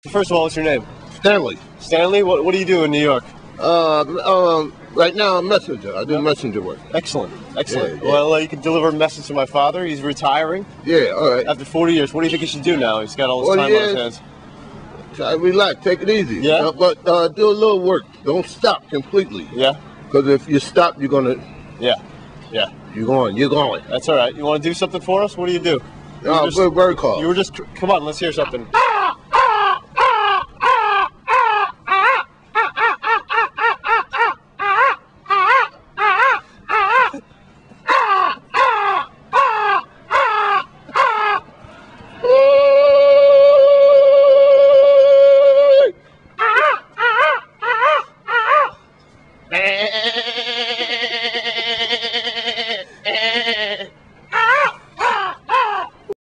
First of all, what's your name? Stanley. Stanley? What do you do in New York? Right now I'm messenger. I do messenger work. Excellent. Excellent. Yeah, yeah. Well, you can deliver a message to my father. He's retiring Yeah, all right. after 40 years. What do you think he should do now? He's got all this 40 time on his years? hands. Try to relax. Take it easy. Yeah? But do a little work. Don't stop completely. Yeah? Because if you stop, you're gonna. Yeah. Yeah. You're going. That's all right. You want to do something for us? What do you do? Oh, good bird call. You were just... Come on, let's hear something.